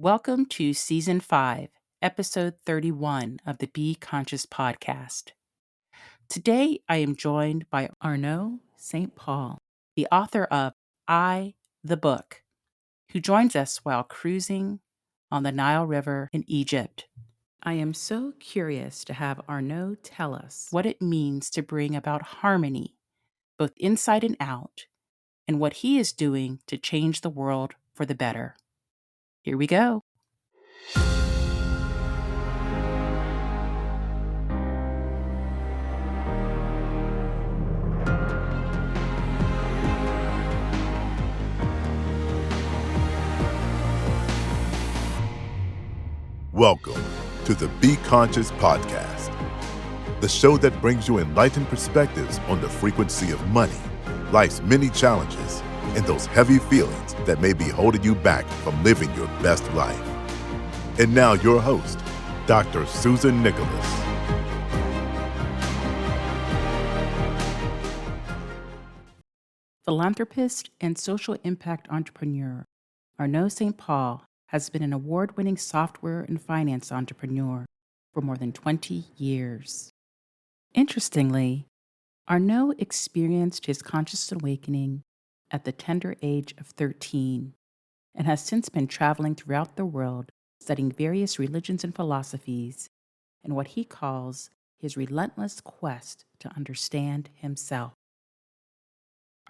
Welcome to Season 5, Episode 31 of the Be Conscious podcast. Today, I am joined by Arnaud St Paul, the author of the Book, who joins us while cruising on the Nile River in Egypt. I am so curious to have Arnaud tell us what it means to bring about harmony, both inside and out, and what he is doing to change the world for the better. Here we go. Welcome to the Be Conscious podcast, the show that brings you enlightened perspectives on the frequency of money, life's many challenges, and those heavy feelings that may be holding you back from living your best life. And now your host, Dr. Susan Nicholas. Philanthropist and social impact entrepreneur Arnaud St. Paul has been an award-winning software and finance entrepreneur for more than 20 years. Interestingly, Arnaud experienced his conscious awakening at the tender age of 13 and has since been traveling throughout the world studying various religions and philosophies in what he calls his relentless quest to understand himself.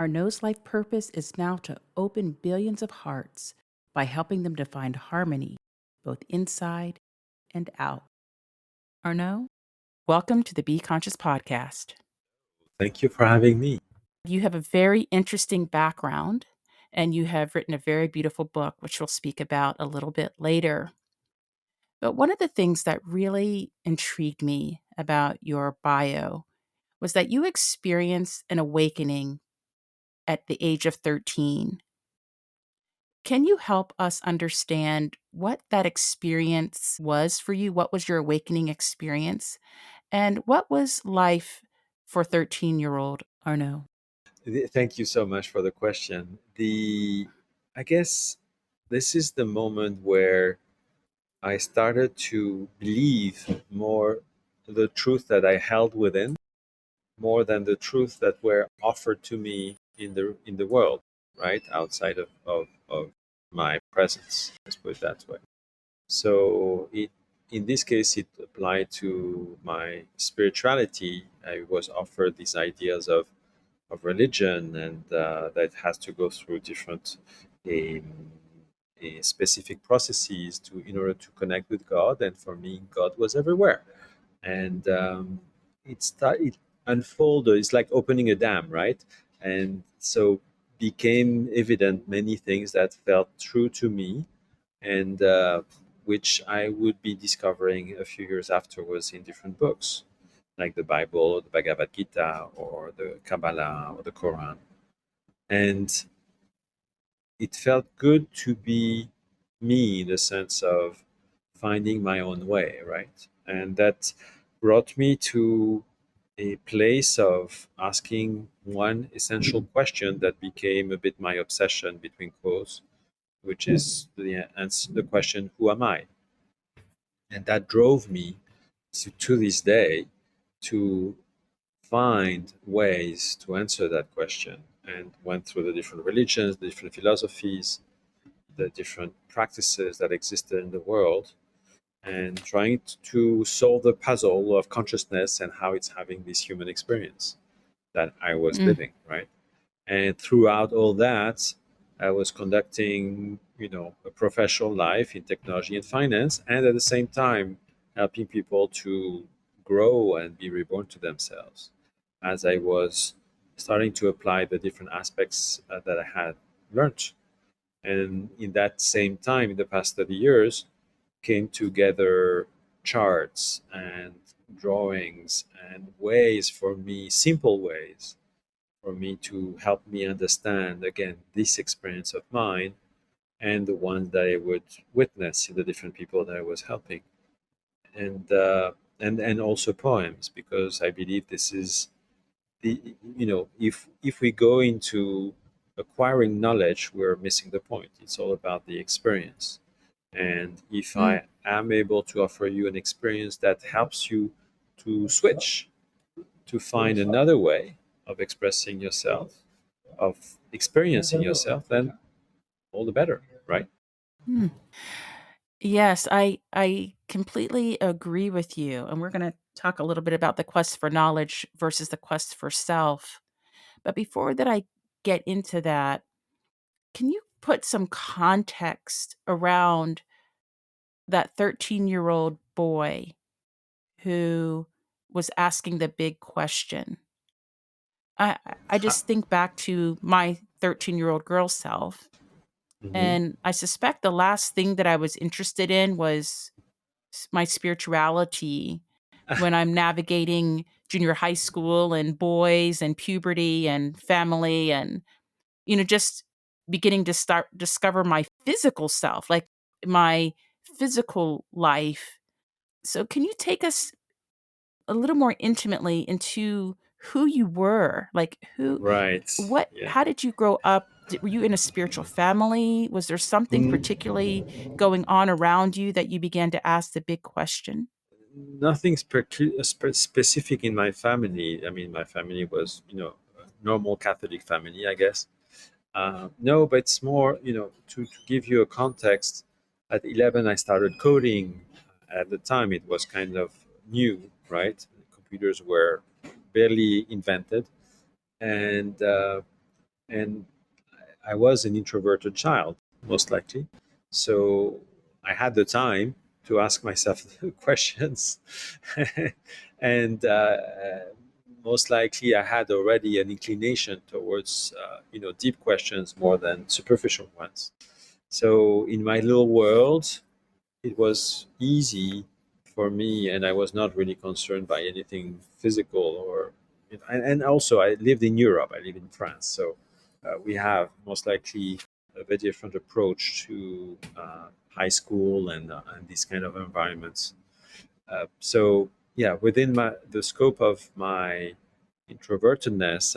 Arnaud's life purpose is now to open billions of hearts by helping them to find harmony, both inside and out. Arnaud, welcome to the Be Conscious podcast. Thank you for having me. You have a very interesting background, and you have written a very beautiful book, which we'll speak about a little bit later. But one of the things that really intrigued me about your bio was that you experienced an awakening at the age of 13. Can you help us understand what that experience was for you? What was your awakening experience? And what was life for 13-year-old Arnaud? Thank you so much for the question. I guess this is the moment where I started to believe more the truth that I held within, more than the truth that were offered to me in the world, right? Outside of my presence. Let's put it that way. So in this case, it applied to my spirituality. I was offered these ideas of religion, and that has to go through different um, specific processes to in order to connect with God. And for me, God was everywhere, and it unfolded. It's like opening a dam, right? And so became evident many things that felt true to me, and which I would be discovering a few years afterwards in different books, like the Bible, the Bhagavad Gita, or the Kabbalah, or the Quran. And it felt good to be me in the sense of finding my own way, right? And that brought me to a place of asking one essential question that became a bit my obsession, between quotes, which is the question, who am I? And that drove me to this day to find ways to answer that question, and went through the different religions, the different philosophies, the different practices that existed in the world, and trying to solve the puzzle of consciousness and how it's having this human experience that I was living, right? And throughout all that, I was conducting, a professional life in technology and finance, and at the same time, helping people to grow and be reborn to themselves, as I was starting to apply the different aspects that I had learned. And in that same time, in the past 30 years, came together charts and drawings and ways for me, simple ways for me to help me understand again this experience of mine and the ones that I would witness in the different people that I was helping, and and also poems, because I believe this is the if we go into acquiring knowledge, we're missing the point. It's all about the experience. And if Mm. I am able to offer you an experience that helps you to switch, to find another way of expressing yourself, of experiencing yourself, then all the better, right? Mm. Yes, I completely agree with you. And we're going to talk a little bit about the quest for knowledge versus the quest for self. But before that I get into that, can you put some context around that 13-year-old boy who was asking the big question? I just think back to my 13-year-old girl self, Hmm. and I suspect the last thing that I was interested in was my spirituality when I'm navigating junior high school and boys and puberty and family and, just beginning to start discover my physical self, like my physical life. So can you take us a little more intimately into who you were? Like Right. Yeah. how did you grow up? Were you in a spiritual family? Was there something Mm, particularly going on around you that you began to ask the big question? Nothing specific in my family. I mean, my family was, a normal Catholic family, I guess. No, but it's more, to give you a context. At 11, I started coding. At the time, it was kind of new, right? Computers were barely invented, and and I was an introverted child, most likely. So I had the time to ask myself questions. And most likely I had already an inclination towards, deep questions more than superficial ones. So in my little world, it was easy for me, and I was not really concerned by anything physical or. And also, I lived in Europe. I live in France, so we have most likely a very different approach to high school and these kind of environments. So yeah, within the scope of my introvertedness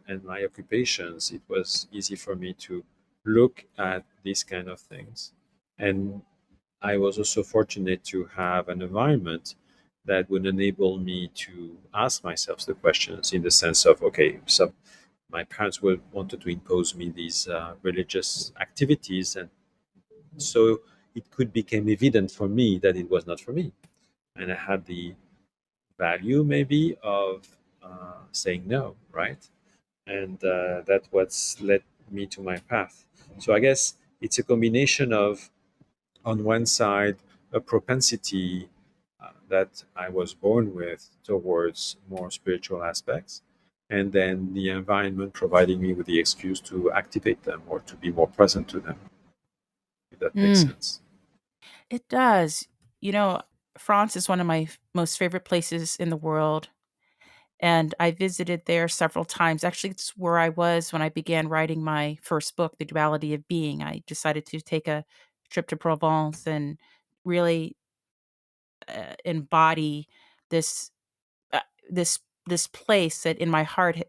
and my occupations, it was easy for me to look at these kind of things. And I was also fortunate to have an environment that would enable me to ask myself the questions, in the sense of, okay, so my parents would wanted to impose me these religious activities, and so it could become evident for me that it was not for me, and I had the value maybe of saying no, right? And that's what's led me to my path. So I guess it's a combination of, on one side, a propensity that I was born with towards more spiritual aspects, and then the environment providing me with the excuse to activate them or to be more present to them, if that makes Mm, sense. it does. You know, France is one of my most favorite places in the world, and I visited there several times. Actually, it's where I was when I began writing my first book, The Duality of Being. I decided to take a trip to Provence and really embody this uh, this place that in my heart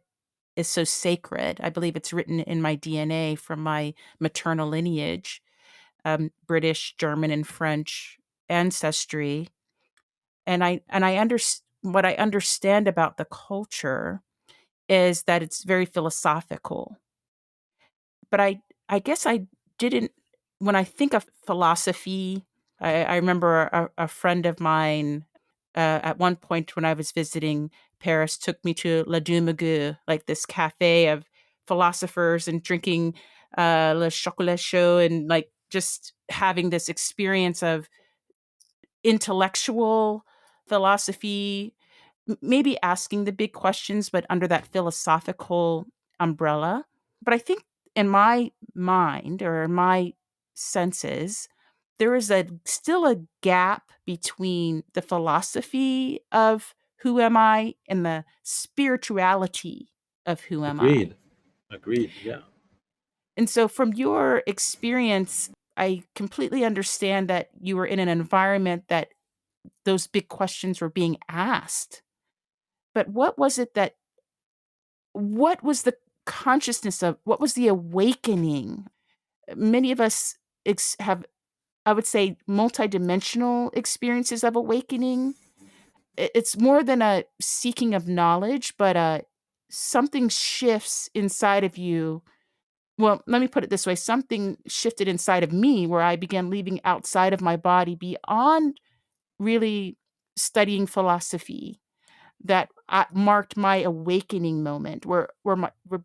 is so sacred. I believe it's written in my DNA from my maternal lineage, British, German, and French ancestry. What I understand about the culture is that it's very philosophical. But I guess I didn't when I think of philosophy, I remember a friend of mine, at one point when I was visiting Paris, took me to La Dumagueux, like this cafe of philosophers and drinking, le chocolat chaud and, like, just having this experience of intellectual philosophy, maybe asking the big questions, but under that philosophical umbrella. But I think in my mind or in my senses, there is still a gap between the philosophy of who am I and the spirituality of who am I. Agreed. Agreed. Yeah. And so from your experience, I completely understand that you were in an environment that those big questions were being asked. But what was the consciousness of what was the awakening? Many of us have I would say, multidimensional experiences of awakening. It's more than a seeking of knowledge, but something shifts inside of you. Well, let me put it this way, something shifted inside of me where I began leaving outside of my body beyond really studying philosophy that marked my awakening moment where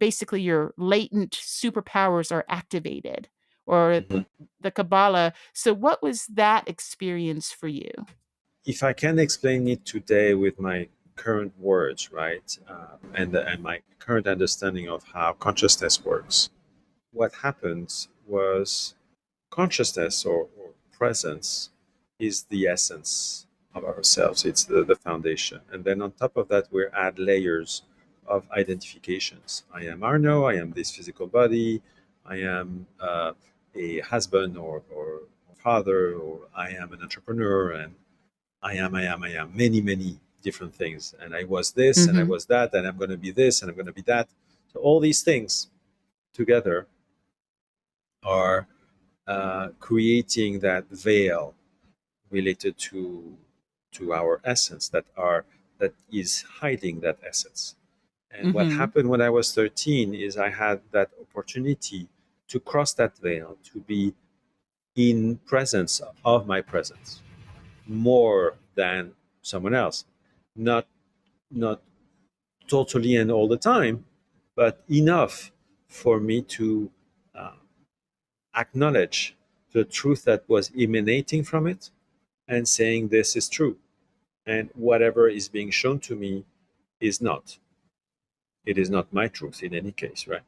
basically your latent superpowers are activated, or Mhm. the Kabbalah. So what was that experience for you? If I can explain it today with my current words, right, and my current understanding of how consciousness works, what happened was consciousness or presence is the essence of ourselves. It's the foundation. And then on top of that, we add layers of identifications. I am Arnaud, I am this physical body, I am a husband or father, or I am an entrepreneur, and I am many, many different things. And I was this, and I Mhm. was that, and I'm going to be this, and I'm going to be that. So all these things together are creating that veil related to our essence that is hiding that essence. And what Mhm. happened when I was 13 is I had that opportunity to cross that veil, to be in presence of my presence more than someone else. Not not totally and all the time, but enough for me to uh, acknowledge the truth that was emanating from it and saying this is true, and whatever is being shown to me is not. It is not my truth in any case, right?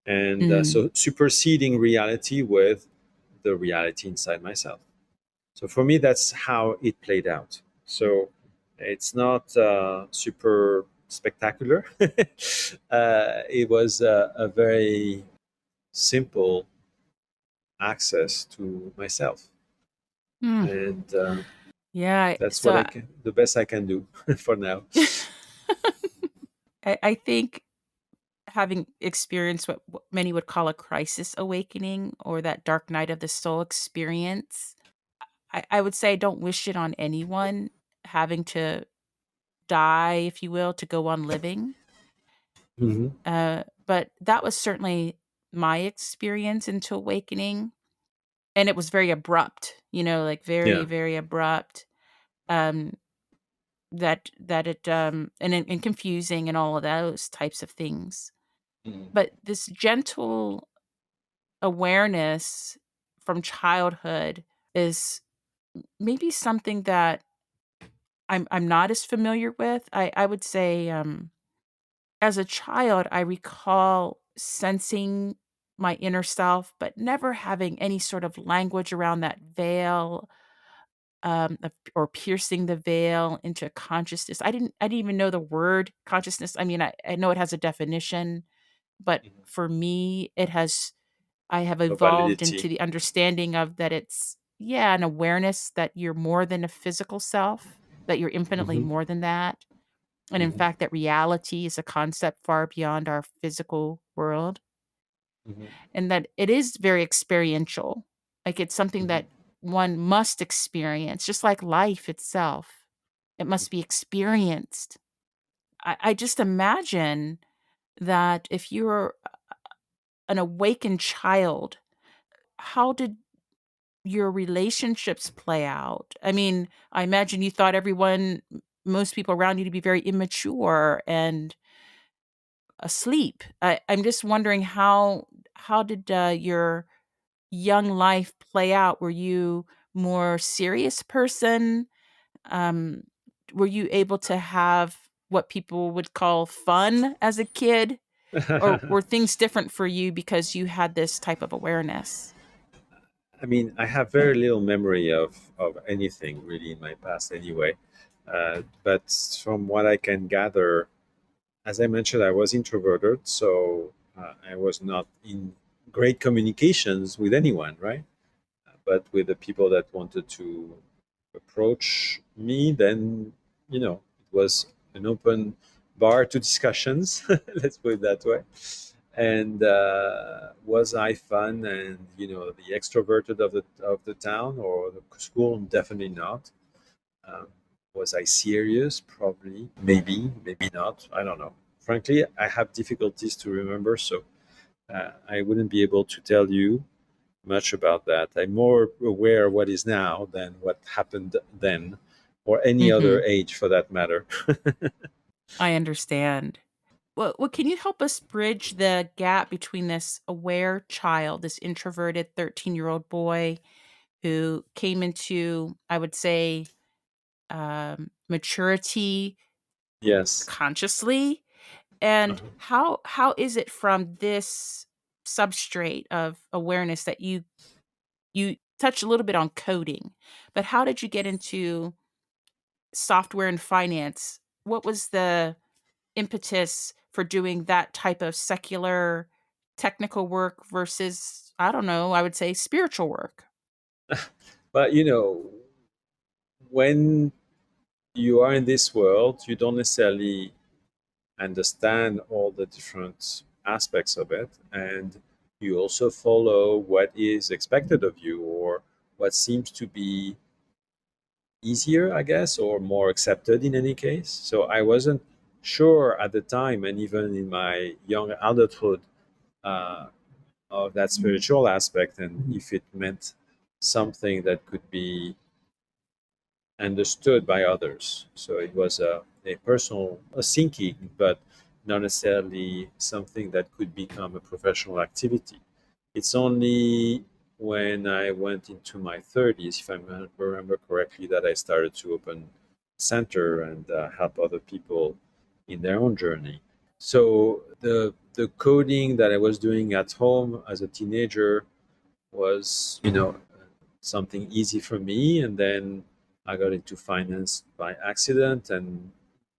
And Mm. so superseding reality with the reality inside myself. So for me, that's how it played out. So it's not super spectacular. It was a very simple access to myself, Mm. and Yeah, that's so what I can, the best I can do for now. I think having experienced what many would call a crisis awakening, or that dark night of the soul experience, I would say I don't wish it on anyone, having to die, if you will, to go on living. Hmm. But that was certainly my experience into awakening, and it was very abrupt, like very, Yeah. very abrupt. Um, that it and confusing and all of those types of things. Hmm. But this gentle awareness from childhood is maybe something that I'm not as familiar with. I would say, as a child, I recall sensing my inner self, but never having any sort of language around that veil, or piercing the veil into consciousness. I didn't even know the word consciousness. I mean, I know it has a definition, but for me, I have The evolved into validity. the understanding of that it's, yeah, an awareness that you're more than a physical self, that you're infinitely Hmm. more than that. And in Hmm. fact, that reality is a concept far beyond our physical world, Hmm. and that it is very experiential. Like, it's something Hmm. that one must experience, just like life itself. It must be experienced. I just imagine that if you're an awakened child, how did your relationships play out? I mean, I imagine you thought most people around you to be very immature and asleep. I'm just wondering how did your young life play out? Were you more serious person? Um, were you able to have what people would call fun as a kid? Or were things different for you because you had this type of awareness? I mean, I have very little memory of anything really in my past anyway. But from what I can gather, as I mentioned, I was introverted, so I was not in great communications with anyone, right? But with the people that wanted to approach me, then, it was an open bar to discussions, let's put it that way. And was I fun and the extroverted of the town or the school? Definitely not. Um, was I serious? Probably, maybe not. I don't know. Frankly, I have difficulties to remember, so I wouldn't be able to tell you much about that. I'm more aware of what is now than what happened then, or any other Mhm. age for that matter. I understand. Well, can you help us bridge the gap between this aware child, this introverted 13-year-old boy who came into, I would say, maturity Yes. consciously, and Uh-huh. how is it from this substrate of awareness that you touched a little bit on coding, but how did you get into software and finance? What was the impetus for doing that type of secular technical work versus, I don't know, I would say spiritual work? But when you are in this world, you don't necessarily understand all the different aspects of it, and you also follow what is expected of you or what seems to be easier, I guess, or more accepted in any case. So I wasn't sure at the time, and even in my young adulthood, uh, of that spiritual aspect and if it meant something that could be understood by others. So it was a personal a thinking, but not necessarily something that could become a professional activity. It's only when I went into my 30s, if I remember correctly, that I started to open center and help other people in their own journey. So the coding that I was doing at home as a teenager was, something easy for me. And then I got into finance by accident and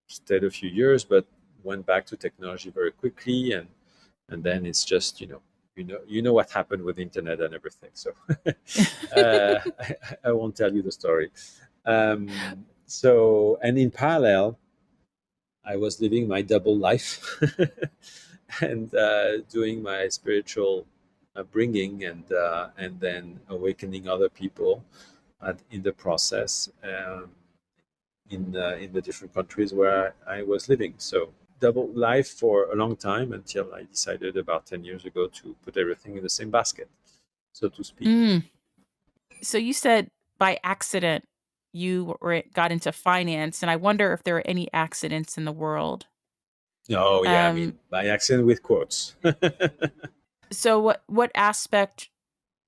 stayed a few years, but went back to technology very quickly. And then it's just, you know what happened with the internet and everything. So I won't tell you the story. So, and in parallel, I was living my double life and doing my spiritual bringing and then awakening other people in the process in the different countries where I was living. So double life for a long time until I decided about 10 years ago to put everything in the same basket, so to speak. Mm. So you said by accident got into finance, and I wonder if there are any accidents in the world. Oh yeah, I Um, mean by accident with quotes. so what aspect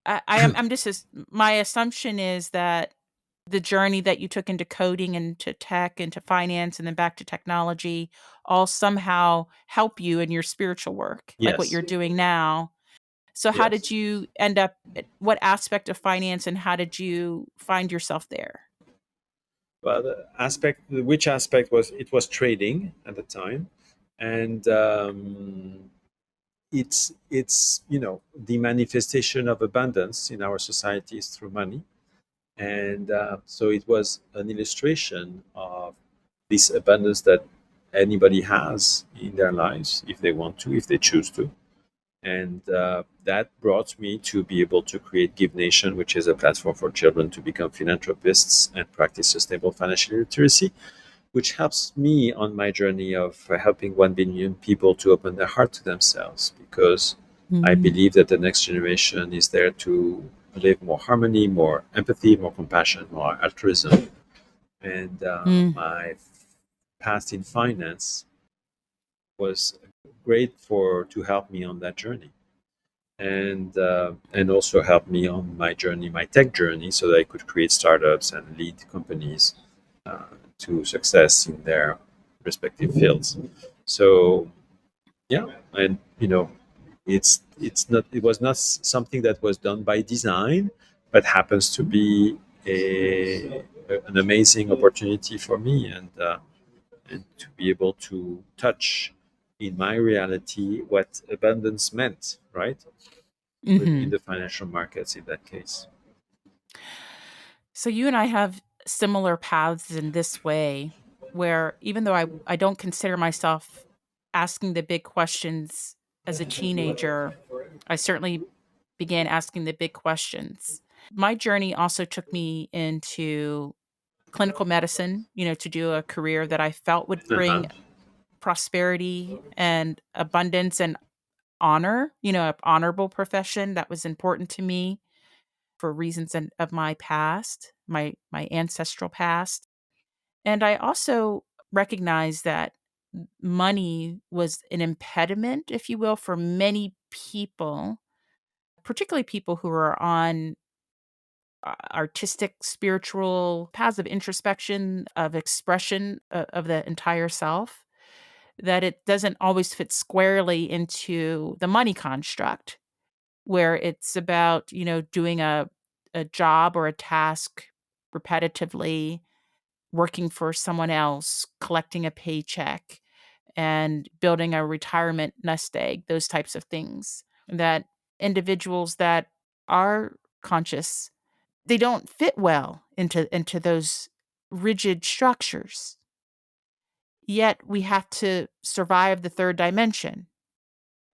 I'm just my assumption is that the journey that you took into coding and to tech and to finance and then back to technology all somehow help you in your spiritual work, like what Yes, you're doing now. So how did yes. you end up at what aspect of finance and how did you find yourself there? Well, which aspect was it was trading at the time, and it's the manifestation of abundance in our societies through money, and so it was an illustration of this abundance that anybody has in their lives if they want to, if they choose to. And that brought me to be able to create Give Nation, which is a platform for children to become philanthropists and practice sustainable financial literacy, which helps me on my journey of helping 1 billion people to open their heart to themselves. Because I Mm, believe that the next generation is there to live more harmony, more empathy, more compassion, more altruism. And mm, my past in finance was great for to help me on that journey, and also help me on my journey, my tech journey, so that I could create startups and lead companies uh, to success in their respective fields. So yeah, and it was not something that was done by design, but happens to be an amazing opportunity for me, and to be able to touch in my reality what abundance meant, right? In mhm. the financial markets in that case. So you and I have similar paths in this way, where even though I don't consider myself asking the big questions as a teenager, I certainly began asking the big questions. My journey also took me into clinical medicine, to do a career that I felt would bring Uh-huh. prosperity and abundance and honor, an honorable profession that was important to me for reasons of my past, my ancestral past. And I also recognized that money was an impediment, if you will, for many people, particularly people who are on artistic, spiritual paths of introspection, of expression of the entire self, that it doesn't always fit squarely into the money construct, where it's about, doing a job or a task repetitively, working for someone else, collecting a paycheck, and building a retirement nest egg, those types of things. That individuals that are conscious, they don't fit well into those rigid structures. Yet we have to survive the third dimension.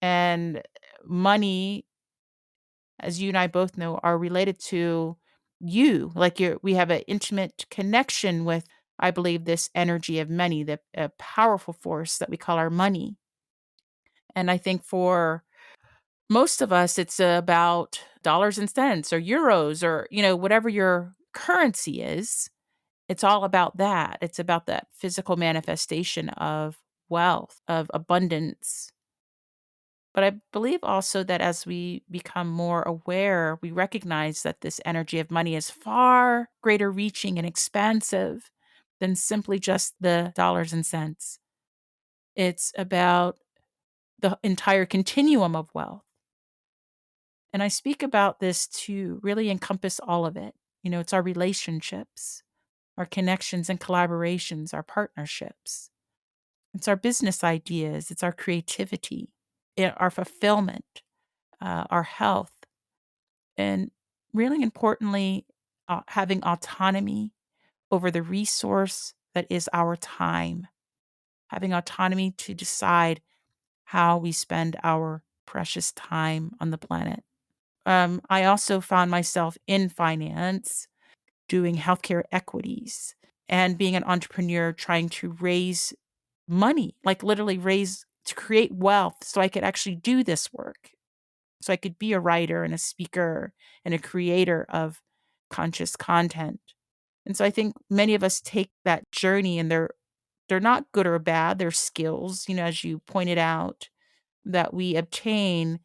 And money, as you and I both know, are related to you. Like we have an intimate connection with, I believe, this energy of money, the a powerful force that we call our money. And I think for most of us, it's about dollars and cents or euros or, whatever your currency is. It's all about that. It's about that physical manifestation of wealth, of abundance. But I believe also that as we become more aware, we recognize that this energy of money is far greater reaching and expansive than simply just the dollars and cents. It's about the entire continuum of wealth. And I speak about this to really encompass all of it. It's our relationships, our connections and collaborations, our partnerships. It's our business ideas, it's our creativity, our fulfillment, our health, and really importantly, having autonomy over the resource that is our time, having autonomy to decide how we spend our precious time on the planet. I also found myself in finance doing healthcare equities and being an entrepreneur trying to raise money, like literally raise to create wealth so I could actually do this work. So I could be a writer and a speaker and a creator of conscious content. And so I think many of us take that journey and they're not good or bad, they're skills, as you pointed out, that we obtain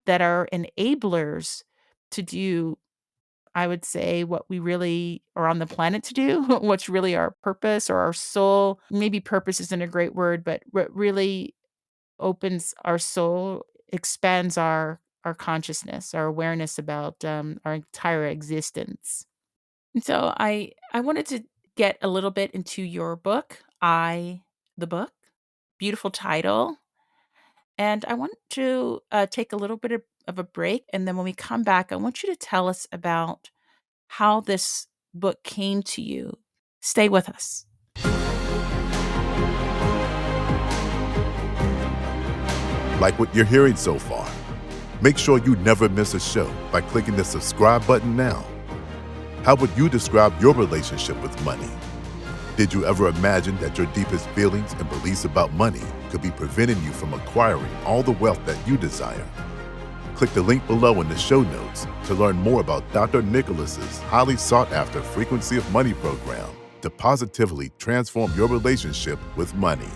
that are enablers to do, I would say, what we really are on the planet to do, what's really our purpose or our soul. Maybe purpose isn't a great word, but what really opens our soul, expands our consciousness, our awareness about our entire existence. And so I wanted to get a little bit into your book, the book, beautiful title. And I want to take a little bit of a break. And then when we come back, I want you to tell us about how this book came to you. Stay with us. Like what you're hearing so far, make sure you never miss a show by clicking the subscribe button now. How would you describe your relationship with money? Did you ever imagine that your deepest feelings and beliefs about money could be preventing you from acquiring all the wealth that you desire? Click the link below in the show notes to learn more about Dr. Nicholas's highly sought-after Frequency of Money program to positively transform your relationship with money.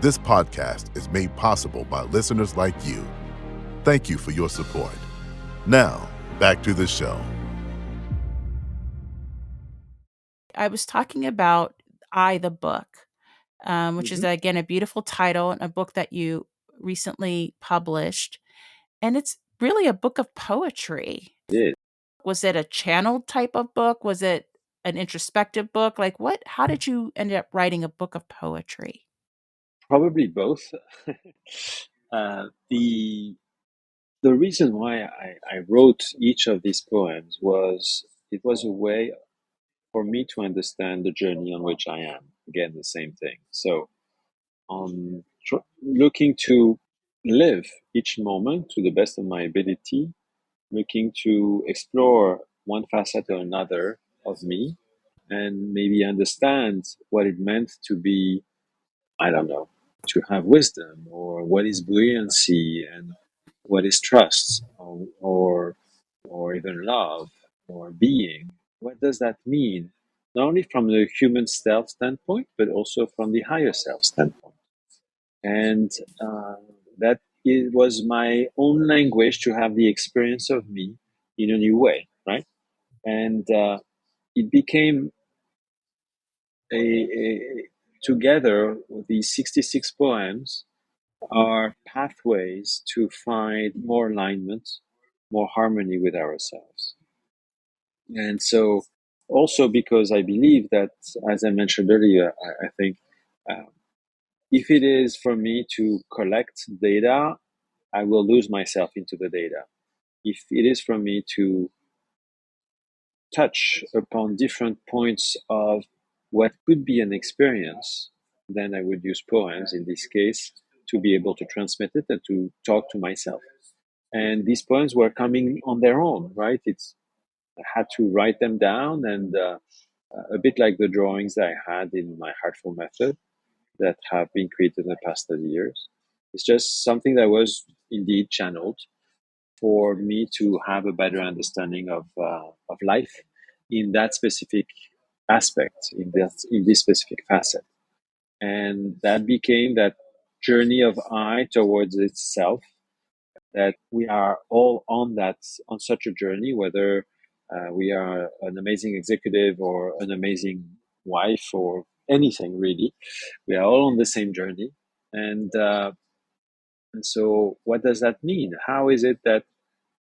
This podcast is made possible by listeners like you. Thank you for your support. Now, back to the show. I was talking about the book, which is, again, a beautiful title and a book that you recently published. And it's really a book of poetry. Did. Was it a channeled type of book? Was it an introspective book? Like how did you end up writing a book of poetry? Probably both. The reason why I wrote each of these poems was it was a way for me to understand the journey on which I am. Again, the same thing. So, looking to live each moment to the best of my ability, looking to explore one facet or another of me and maybe understand what it meant to be, I don't know, to have wisdom, or what is buoyancy, and what is trust, or even love, or being. What does that mean? Not only from the human self standpoint, but also from the higher self standpoint. And uh, that it was my own language to have the experience of me in a new way, right? And it became a together, these 66 poems are pathways to find more alignment, more harmony with ourselves. And so, also because I believe that, as I mentioned earlier, I think uh, if it is for me to collect data, I will lose myself into the data. If it is for me to touch upon different points of what could be an experience, then I would use poems in this case to be able to transmit it and to talk to myself. And these poems were coming on their own, right? I had to write them down, and a bit like the drawings that I had in my Heartful method that have been created in the past 30 years. It's just something that was indeed channeled for me to have a better understanding of life in that specific aspect, in this specific facet. And that became that journey of I towards itself, that we are all on such a journey, whether we are an amazing executive or an amazing wife or anything really. We are all on the same journey. And uh, and so what does that mean? How is it that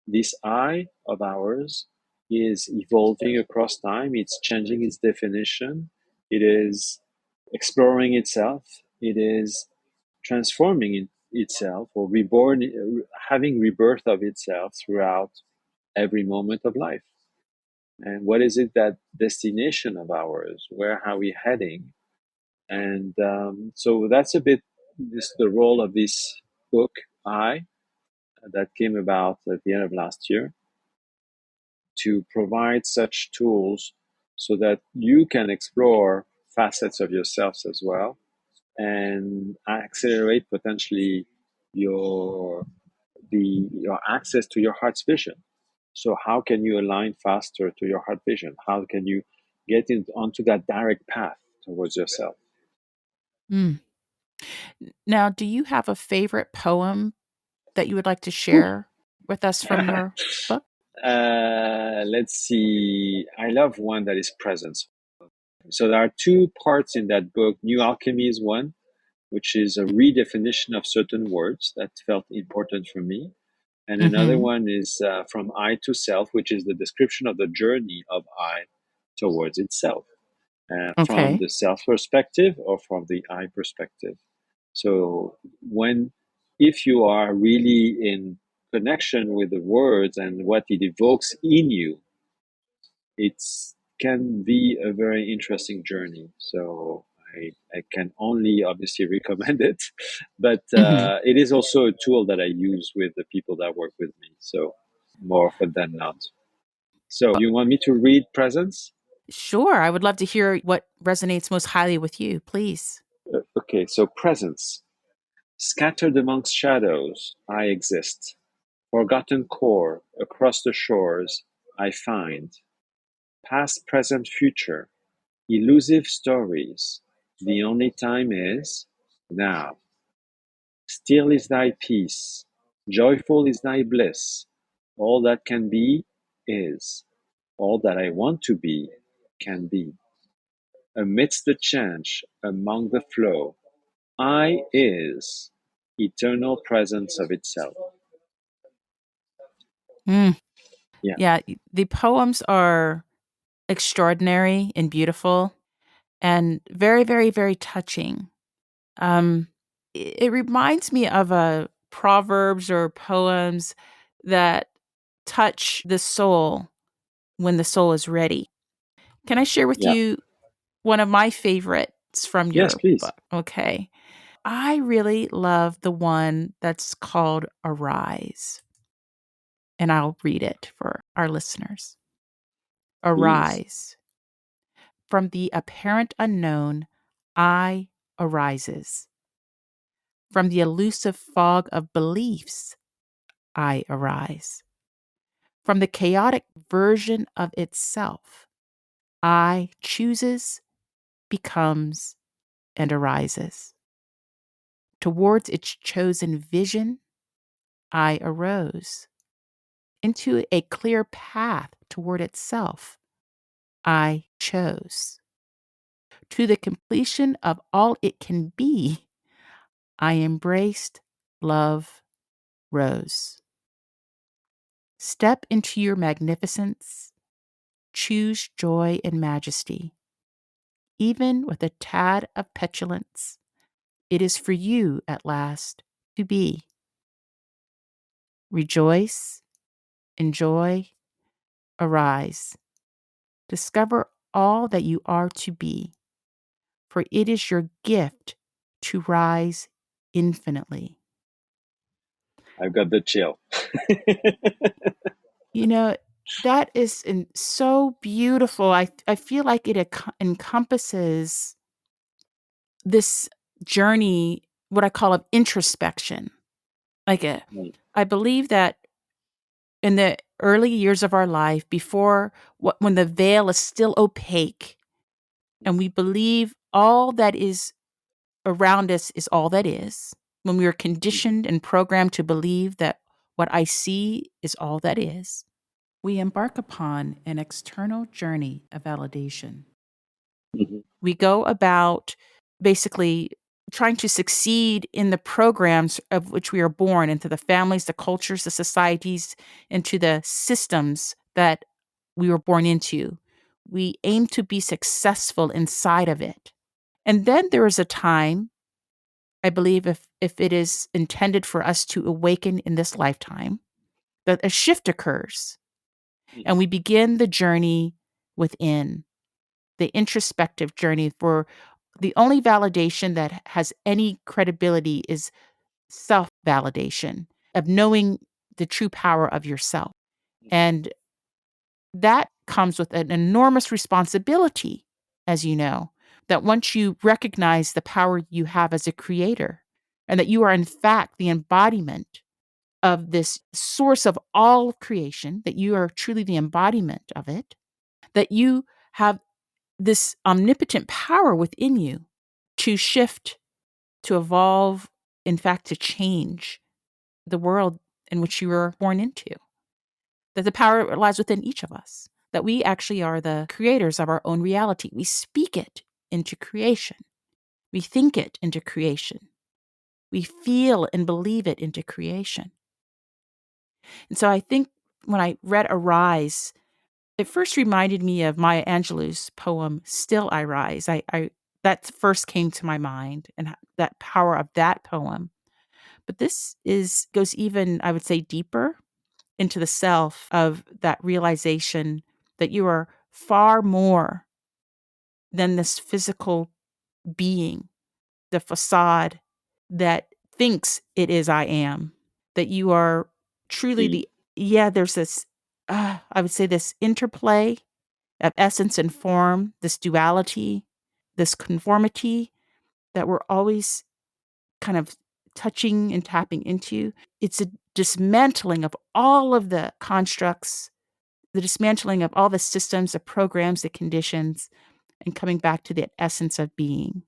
this I of ours is evolving across time? It's changing its definition. It is exploring itself. It is transforming itself, or reborn, having rebirth of itself throughout every moment of life. And what is it, that destination of ours? Where are we heading? And so that's a bit the role of this book, I, that came about at the end of last year, to provide such tools so that you can explore facets of yourselves as well, and accelerate potentially your your access to your heart's vision. So how can you align faster to your heart vision? How can you get onto that direct path towards yourself? Mm. Now, do you have a favorite poem that you would like to Whew. share with us from your book? Let's see. I love one that is presence. So there are two parts in that book. New Alchemy is one, which is a redefinition of certain words that felt important for me. And another Mhm. one is from I to self, which is the description of the journey of I towards itself, from Okay. the self perspective or from the I perspective. So when, if you are really in connection with the words and what it evokes in you, it's can be a very interesting journey. So I can only obviously recommend it, but Mhm. it is also a tool that I use with the people that work with me. So more often than not. So Well, you want me to read Presence? sure, I would love to hear what resonates most highly with you, please. Okay, so Presence. Scattered amongst shadows, I exist. Forgotten core across the shores, I find. Past, present, future. Elusive stories. The only time is now. Still is thy peace. Joyful is thy bliss. All that can be is. All that I want to be can be. Amidst the change, among the flow, I is eternal presence of itself. Mm. Yeah, Yeah, the poems are extraordinary and beautiful and very, very, very touching. Um, it reminds me of, proverbs or poems that touch the soul when the soul is ready. Can I share with yeah. you one of my favorites from Yes, your please. book? Okay. I really love the one that's called Arise. And I'll read it for our listeners. Please. Arise. From the apparent unknown, I arises. From the elusive fog of beliefs, I arise. From the chaotic version of itself, I chooses, becomes, and arises. Towards its chosen vision, I arose. Into a clear path toward itself, I chose. To the completion of all it can be, I embraced, love, rose. Step into your magnificence, choose joy and majesty. Even with a tad of petulance, it is for you at last to be. Rejoice, enjoy, arise. Discover all that you are to be, for it is your gift to rise infinitely. I've got the chill. You know, that is so beautiful. I feel like it encompasses this journey, what I call of introspection. Mm. I believe that in the early years of our life, before when the veil is still opaque, and we believe all that is around us is all that is, when we are Mhm. conditioned and programmed to believe that what I see is all that is, we embark upon an external journey of validation. Mhm. We go about basically trying to succeed in the programs of which we are born, into the families, the cultures, the societies, into the systems that we were born into. We aim to be successful inside of it. And then there is a time, I believe, if it is intended for us to awaken in this lifetime, that a shift occurs and Mhm. we begin the journey within, the introspective journey, for the only validation that has any credibility is self validation, of knowing the true power of yourself. And that comes with an enormous responsibility, as you know, that once you recognize the power you have as a creator, and that you are, in fact, the embodiment of this source of all creation, that you are truly the embodiment of it, that you have this omnipotent power within you to shift, to evolve, in fact, to change the world in which you were born into. That the power lies within each of us, that we actually are the creators of our own reality. We speak it into creation, we think it into creation, we feel and believe it into creation. And so I think when I read Arise, it first reminded me of Maya Angelou's poem, Still I Rise. That first came to my mind, and that power of that poem. But this goes even, I would say, deeper into the self of that realization that you are far more than this physical being, the facade that thinks it is I am, that you are truly Indeed. there's this, I would say, this interplay of essence and form, this duality, this conformity that we're always kind of touching and tapping into. It's a dismantling of all of the constructs, the dismantling of all the systems, the programs, the conditions, and coming back to the essence of being.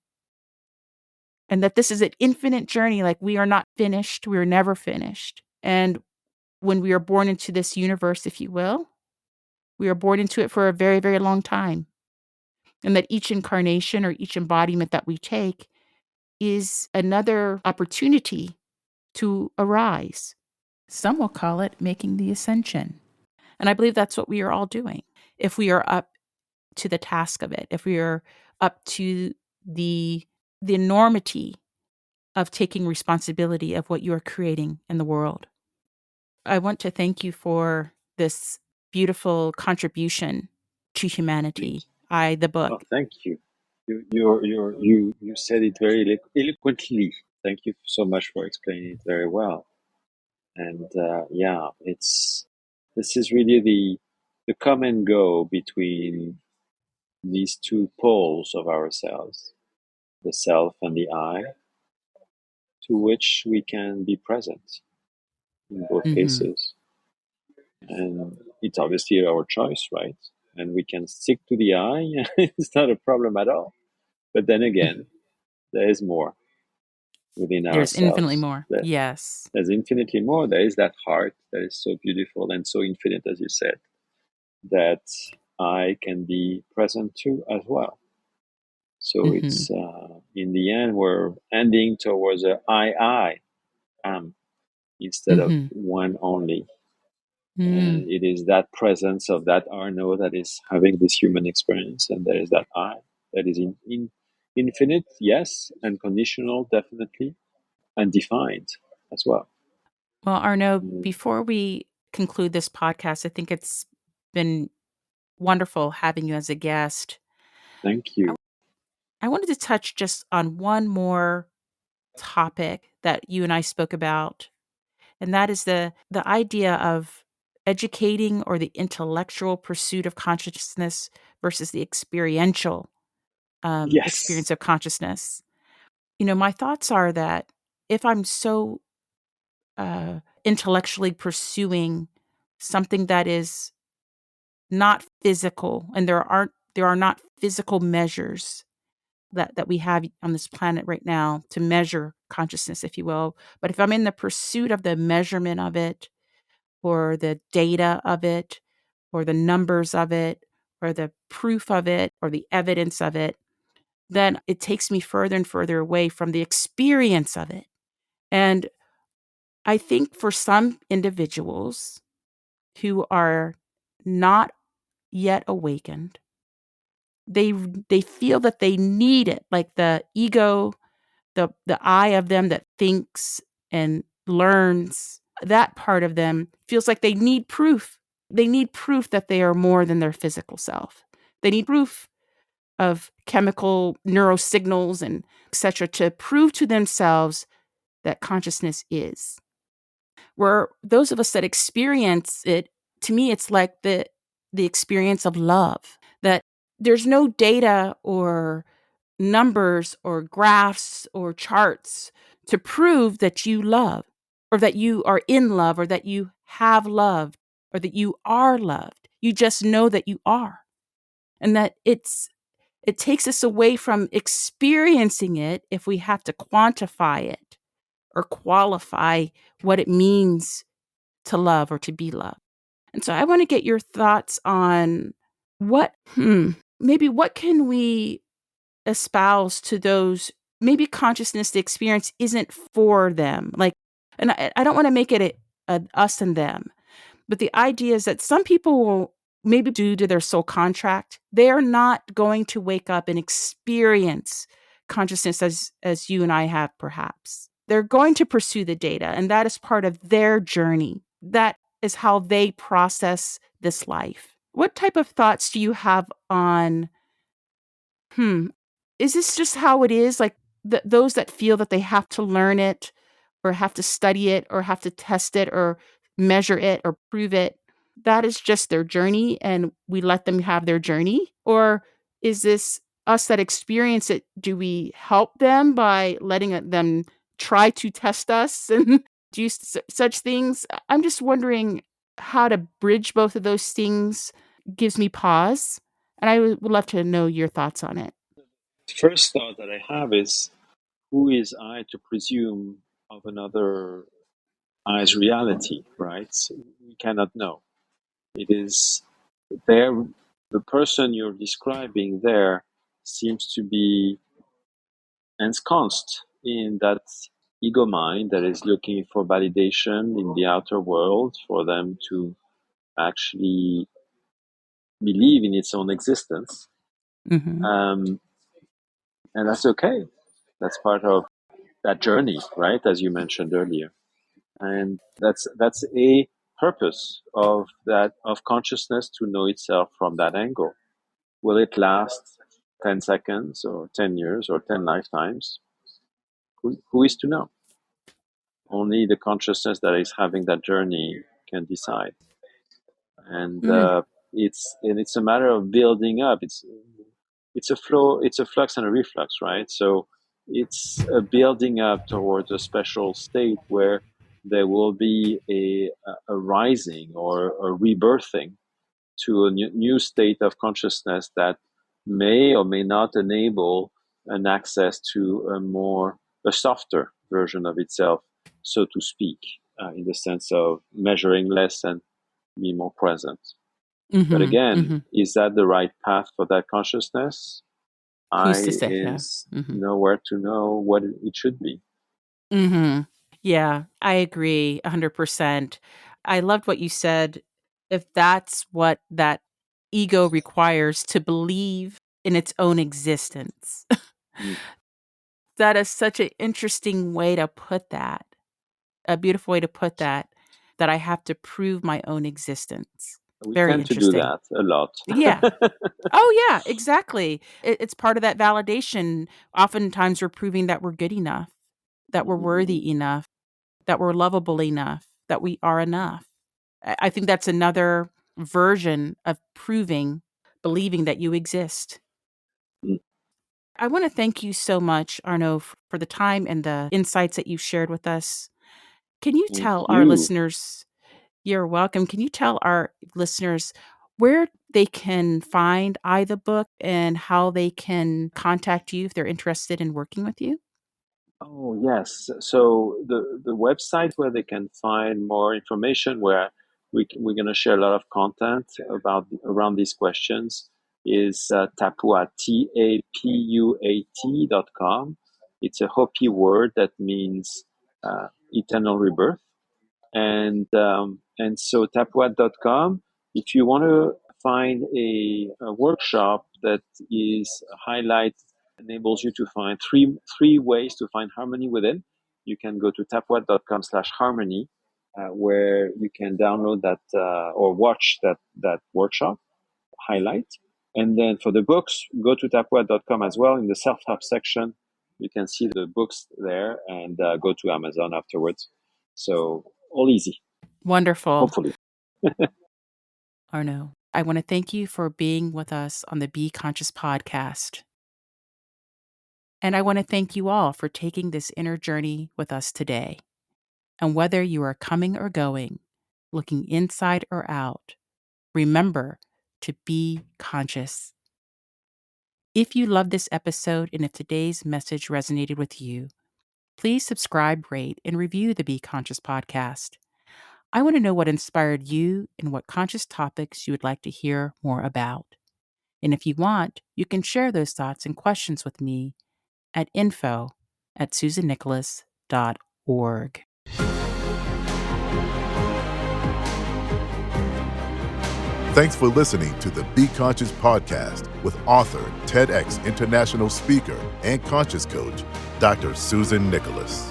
And that this is an infinite journey. Like, we are not finished. We are never finished. And when we are born into this universe, if you will, we are born into it for a very, very long time. And that each incarnation or each embodiment that we take is another opportunity to arise. Some will call it making the ascension. And I believe that's what we are all doing. If we are up to the task of it, if we are up to the enormity of taking responsibility of what you are creating in the world. I want to thank you for this beautiful contribution to humanity. Please. The Oh, book. thank you. You said it very eloquently. Thank you so much for explaining it very well. And yeah, it's this is really the come and go between these two poles of ourselves, the self and the I, to which we can be present in both Mm-hmm. cases. And it's obviously our choice, right? And we can stick to the I. It's not a problem at all. But then again, there is more within There's infinitely ourselves. more. Yes. There's infinitely more. There is that heart that is so beautiful and so infinite, as you said, that I can be present to as well. So Mm-hmm. it's in the end, we're ending towards a I am instead of Mm-hmm. one only. Mm. And it is that presence of that Arnaud that is having this human experience. And there is that I that is infinite, yes, and conditional, definitely, and defined as well. Well, Arnaud, Mm, before we conclude this podcast, I think it's been wonderful having you as a guest. thank I, you. I wanted to touch just on one more topic that you and I spoke about, and that is the idea of educating or the intellectual pursuit of consciousness versus the experiential experience Yes. of consciousness. My thoughts are that if I'm so intellectually pursuing something that is not physical, and there are not physical measures that we have on this planet right now to measure consciousness, if you will. But if I'm in the pursuit of the measurement of it, or the data of it, or the numbers of it, or the proof of it, or the evidence of it, then it takes me further and further away from the experience of it. And I think for some individuals who are not yet awakened, they feel that they need it, like the ego, the I of them that thinks and learns, that part of them feels like they need proof. They need proof that they are more than their physical self. They need proof of chemical neurosignals and etc. to prove to themselves that consciousness is. Where those of us that experience it, to me, it's like the experience of love. That there's no data or numbers or graphs or charts to prove that you love, or that you are in love, or that you have loved, or that you are loved. You just know that you are. And that it takes us away from experiencing it if we have to quantify it or qualify what it means to love or to be loved. And so I want to get your thoughts on maybe what can we espouse to those, maybe consciousness, the experience isn't for them. Like, and I don't want to make it a us and them, but the idea is that some people will, maybe due to their soul contract, they are not going to wake up and experience consciousness as you and I have perhaps. They're going to pursue the data, and that is part of their journey. That is how they process this life. What type of thoughts do you have on hmm, is this just how it is? Like those that feel that they have to learn it, or have to study it, or have to test it, or measure it, or prove it, that is just their journey and we let them have their journey? Or is this us that experience it? Do we help them by letting them try to test us and do such things? I'm just wondering how to bridge both of those things. Gives me pause. And I would love to know your thoughts on it. First thought that I have is, who is I to presume of another I's reality, right? So we cannot know. It is there, the person you're describing there seems to be ensconced in that ego mind that is looking for validation in the outer world for them to actually believe in its own existence. Mhm. Um, and that's okay. That's part of that journey, right? As you mentioned earlier. And that's a purpose of that, of consciousness, to know itself from that angle. Will it last 10 seconds or 10 years or 10 lifetimes? who is to know? Only the consciousness that is having that journey can decide. And Mm, it's a matter of building up. It's a flow, it's a flux and a reflux, right? So it's a building up towards a special state where there will be a rising or a rebirthing to a new state of consciousness that may or may not enable an access to a softer version of itself, so to speak, in the sense of measuring less and be more present. But mm-hmm, again, mm-hmm. is that the right path for that consciousness? Who's to I say? Yeah. is Mm-hmm. nowhere to know what it should be. Mm-hmm. Yeah, I agree 100%. I loved what you said. If that's what that ego requires to believe in its own existence. Mm. That is such an interesting way to put that. A beautiful way to put that, that I have to prove my own existence. We Very tend to do interesting. that a lot. Yeah. Oh, yeah, exactly. It's part of that validation. Oftentimes, we're proving that we're good enough, that we're Mhm. worthy enough, that we're lovable enough, that we are enough. I think that's another version of believing that you exist. Mm. I want to thank you so much, Arnaud, for the time and the insights that you shared with us. Can you Thank tell our you. listeners, you're welcome. Can you tell our listeners where they can find the book and how they can contact you if they're interested in working with you? Oh, yes. So the website where they can find more information, where we're going to share a lot of content about around these questions, is Tapuat, TAPUAT.com. It's a Hopi word that means eternal rebirth. And so tapuat.com, if you want to find a workshop that is highlight enables you to find three ways to find harmony within, you can go to tapuat.com/harmony, where you can download that or watch that workshop highlight. And then for the books, go to tapuat.com as well. In the self-help section, you can see the books there, and go to Amazon afterwards. So all easy, Wonderful. hopefully. Arnaud, I want to thank you for being with us on the Be Conscious podcast. And I want to thank you all for taking this inner journey with us today. And whether you are coming or going, looking inside or out, remember to be conscious. If you love this episode and if today's message resonated with you, please subscribe, rate, and review the Be Conscious podcast. I want to know what inspired you and what conscious topics you would like to hear more about. And if you want, you can share those thoughts and questions with me at info@susannicholas.org. Thanks for listening to the Be Conscious podcast with author, TEDx international speaker, and conscious coach, Dr. Susan Nicholas.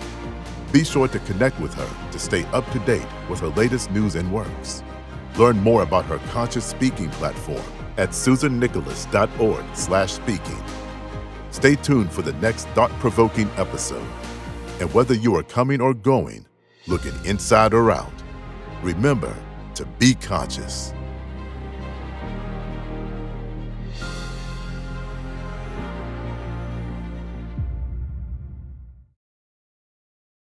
Be sure to connect with her to stay up to date with her latest news and works. Learn more about her conscious speaking platform at susannicholas.org/speaking. Stay tuned for the next thought-provoking episode. And whether you are coming or going, looking inside or out, remember to be conscious.